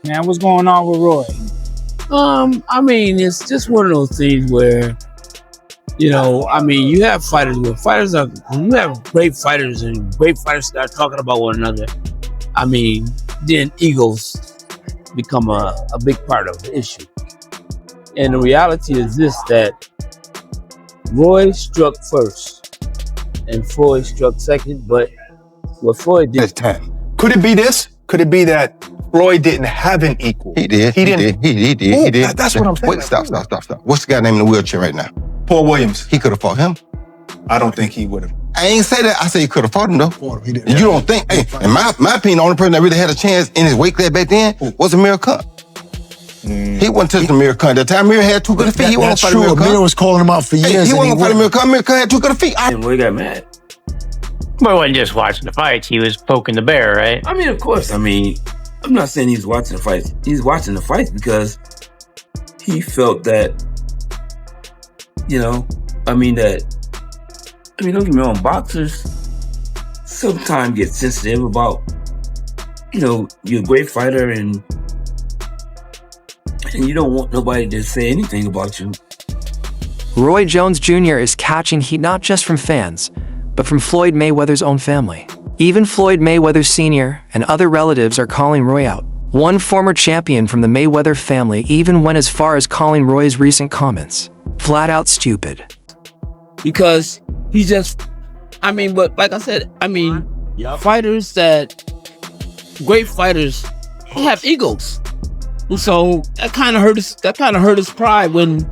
man, what's going on with Roy? I mean, it's just one of those things where, you know, I mean, you have fighters where you have great fighters and great fighters start talking about one another. I mean, then egos become a big part of the issue. And the reality is this, that Roy struck first and Floyd struck second, but what Floyd did... This time. Could it be this? Could it be that Floyd didn't have an equal? He did. He did. That's what I'm saying. Wait, stop. What's the guy named in the wheelchair right now? Paul Williams. He could have fought him. I don't think he would have. I ain't say that. I say he could have fought him, though. He didn't. You don't think? Hey, in my opinion, the only person that really had a chance in his weight class back then was Amir Khan. He wasn't touching Amir Khan. That time Amir had too good a feet. He wasn't fighting Amir Khan. Amir was calling him out for years. He wasn't fighting Amir Khan. Amir Khan had too good a feet. And Roy got mad. But he wasn't just watching the fights. He was poking the bear, right? I mean, of course. I mean, I'm not saying he's watching the fights. He's watching the fights because he felt that, you know, don't get me wrong, boxers sometimes get sensitive about, you know, you're a great fighter and you don't want nobody to say anything about you. Roy Jones Jr. is catching heat not just from fans, but from Floyd Mayweather's own family. Even Floyd Mayweather Sr. and other relatives are calling Roy out. One former champion from the Mayweather family even went as far as calling Roy's recent comments flat out stupid. Because he just, but like I said, fighters great fighters have egos. So that kind of hurt his pride when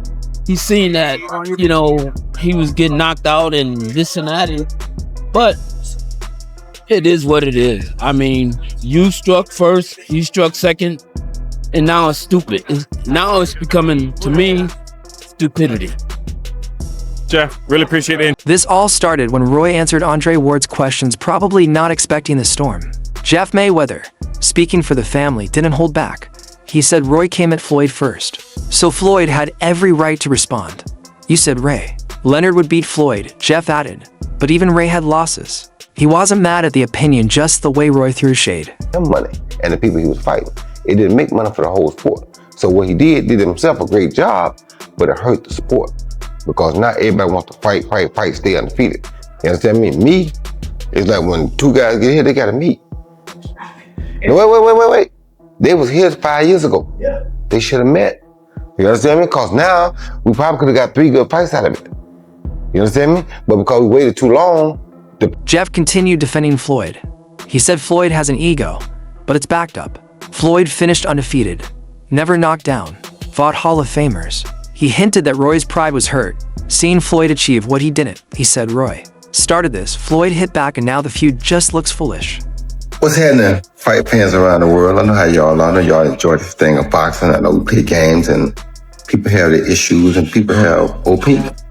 he seen that, you know, he was getting knocked out and this and that. But it is what it is. I mean, you struck first, he struck second, and now it's stupid. Now it's becoming, to me, stupidity. Jeff, really appreciate it. This all started when Roy answered Andre Ward's questions, probably not expecting the storm. Jeff Mayweather, speaking for the family, didn't hold back. He said Roy came at Floyd first, so Floyd had every right to respond. You said Ray. Leonard would beat Floyd, Jeff added, but even Ray had losses. He wasn't mad at the opinion, just the way Roy threw shade. Money and the people he was fighting. It didn't make money for the whole sport. So what he did himself a great job, but it hurt the sport. Because not everybody wants to fight, stay undefeated. You understand me? Me, it's like when two guys get here, they gotta meet. No, wait. They was here 5 years ago. Yeah. They should have met. You understand me? Because now, we probably could have got 3 good fights out of it. You understand me? But because we waited too long, Jeff continued defending Floyd. He said Floyd has an ego, but it's backed up. Floyd finished undefeated, never knocked down, fought Hall of Famers. He hinted that Roy's pride was hurt, seeing Floyd achieve what he didn't. He said Roy started this, Floyd hit back, and now the feud just looks foolish. What's happening, fight fans around the world? I know how y'all are. I know y'all enjoy this thing of boxing. I know we play games and people have their issues and people have opinions.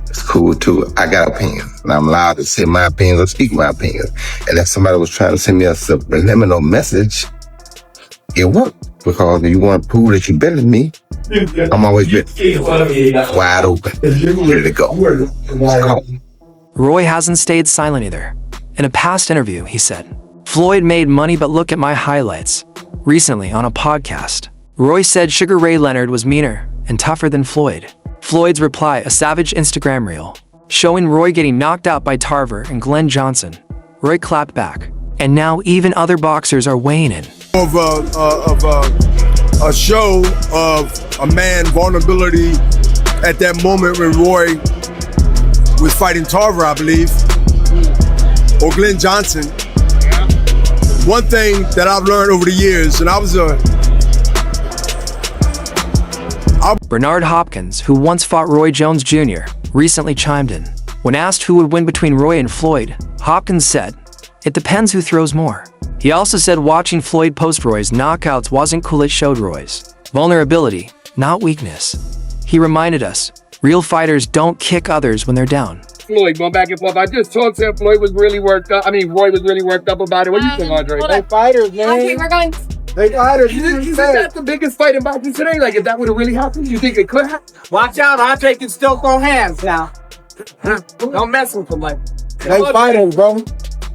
It's cool too. I got opinions and I'm allowed to say my opinions or speak my opinions. And if somebody was trying to send me a subliminal message, it worked. Because if you want to prove that you're better than me, I'm always ready. Wide open, ready to go. Roy hasn't stayed silent either. In a past interview, he said, Floyd made money, but look at my highlights. Recently, on a podcast, Roy said Sugar Ray Leonard was meaner and tougher than Floyd. Floyd's reply, a savage Instagram reel, showing Roy getting knocked out by Tarver and Glenn Johnson. Roy clapped back, and now even other boxers are weighing in. Of a show of a man vulnerability at that moment when Roy was fighting Tarver, I believe, or Glenn Johnson. One thing that I've learned over the years, and Bernard Hopkins, who once fought Roy Jones Jr., recently chimed in. When asked who would win between Roy and Floyd, Hopkins said, "It depends who throws more." He also said watching Floyd post Roy's knockouts wasn't cool, it showed Roy's vulnerability, not weakness. He reminded us, real fighters don't kick others when they're down. Floyd going back and forth. I just told him Floyd was really worked up. Roy was really worked up about it. What do you think, Andre? They fighters, man. Okay, we're going. They fighters. Is that the biggest fight in boxing today? Like, if that would have really happened, you think it could have? Watch out, Andre can still throw hands now. Don't mess with him, like. They fighters, bro.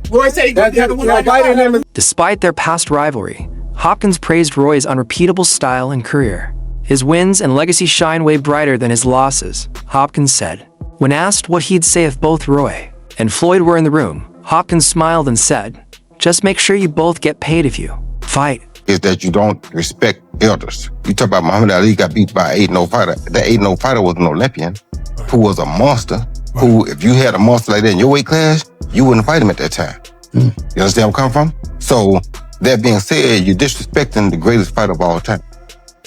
Roy said he could have Despite their past rivalry, Hopkins praised Roy's unrepeatable style and career. His wins and legacy shine way brighter than his losses, Hopkins said. When asked what he'd say if both Roy and Floyd were in the room, Hopkins smiled and said, "Just make sure you both get paid if you fight." Is that you don't respect elders. You talk about Muhammad Ali got beat by an 8-0 fighter. That 8-0 fighter was an Olympian who was a monster, who, if you had a monster like that in your weight class, you wouldn't fight him at that time. You understand where I'm coming from? So, that being said, you're disrespecting the greatest fighter of all time.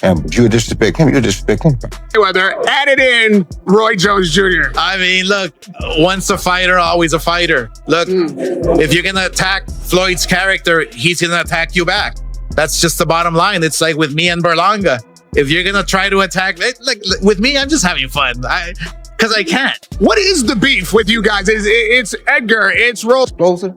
And if you disrespect him, you disrespect him. Mayweather added in Roy Jones Jr. I mean, look, once a fighter, always a fighter. Look, if you're gonna attack Floyd's character, he's gonna attack you back. That's just the bottom line. It's like with me and Berlanga. If you're gonna try to attack, like with me, I'm just having fun. Because I can't. What is the beef with you guys? It's Edgar, it's Rose. Explosive,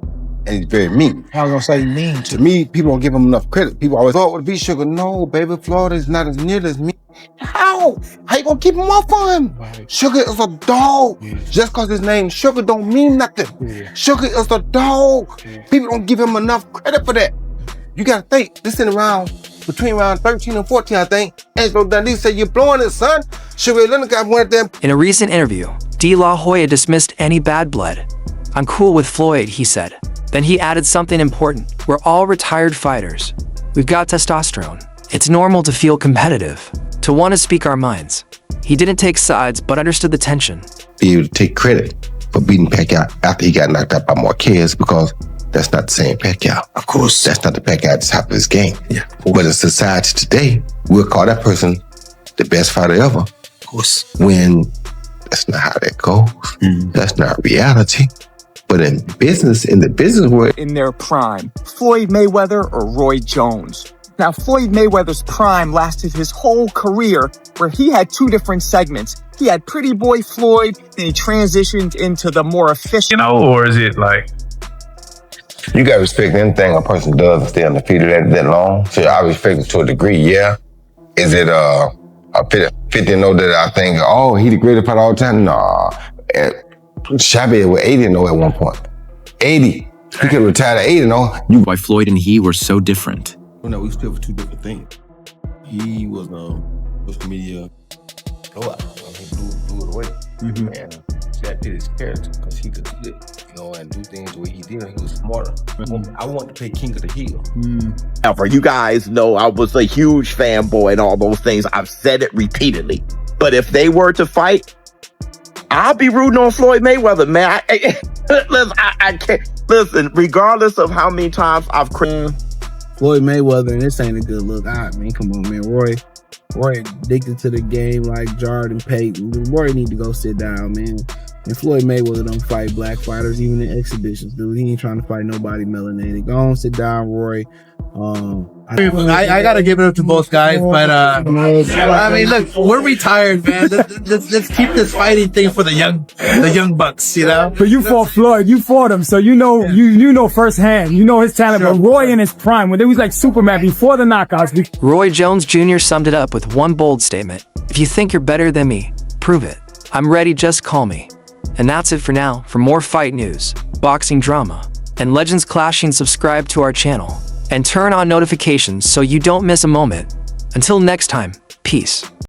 and he's very mean. I was gonna say mean. To me, people don't give him enough credit. People always thought would be Sugar. No, baby, Floyd is not as near as me. How? How you gonna keep him off of him? Right. Sugar is a dog. Yeah. Just cause his name Sugar don't mean nothing. Yeah. Sugar is a dog. Yeah. People don't give him enough credit for that. You gotta think, this in around, between around 13 and 14, I think. Angelo Dundee said, "You're blowing it, son." Sugar Leonard got one of them. In a recent interview, De La Hoya dismissed any bad blood. "I'm cool with Floyd," he said. Then he added something important. "We're all retired fighters. We've got testosterone. It's normal to feel competitive, to want to speak our minds." He didn't take sides, but understood the tension. Be able to take credit for beating Pacquiao after he got knocked out by Marquez, because that's not the same Pacquiao. Of course. That's not the Pacquiao at the top of his game. Yeah. But in society today, we'll call that person the best fighter ever. Of course. When that's not how that goes. That's not reality. But in the business world, in their prime, Floyd Mayweather or Roy Jones. Now, Floyd Mayweather's prime lasted his whole career, where he had two different segments. He had Pretty Boy Floyd, then he transitioned into the more efficient. Or is it like, you got to respect anything a person does and stay undefeated that long. So I respect it to a degree, yeah. Is it a 50-0 that I think, oh, he the greatest fighter all the time? Nah. Shabby was 80-0 at one point. 80. He could retire at 80-0. Why Floyd and he were so different. Well, no, we stood for two different things. He was social media blowout. He blew it away. And that did his character, because he could do it, and do things the way he did. He was smarter. I want to play King of the Hill. However, you guys know I was a huge fanboy and all those things. I've said it repeatedly. But if they were to fight, I'll be rooting on Floyd Mayweather, man. I can't. Listen, regardless of how many times I've Floyd Mayweather, and this ain't a good look. I mean, come on, man. Roy addicted to the game like Jordan Payton. Roy need to go sit down, man. And Floyd Mayweather don't fight black fighters, even in exhibitions, dude. He ain't trying to fight nobody melanated. Go on, sit down, Roy. I gotta give it up to both guys, but I mean, look, we're retired, man. Let's keep this fighting thing for the young bucks, you know. But you fought Floyd, you fought him, so you know you know firsthand, you know his talent. But Roy in his prime, when he was like Superman before the knockouts. Roy Jones Jr. summed it up with one bold statement: "If you think you're better than me, prove it. I'm ready, just call me." And that's it for now. For more fight news, boxing drama, and legends clashing, subscribe to our channel and turn on notifications so you don't miss a moment. Until next time, peace.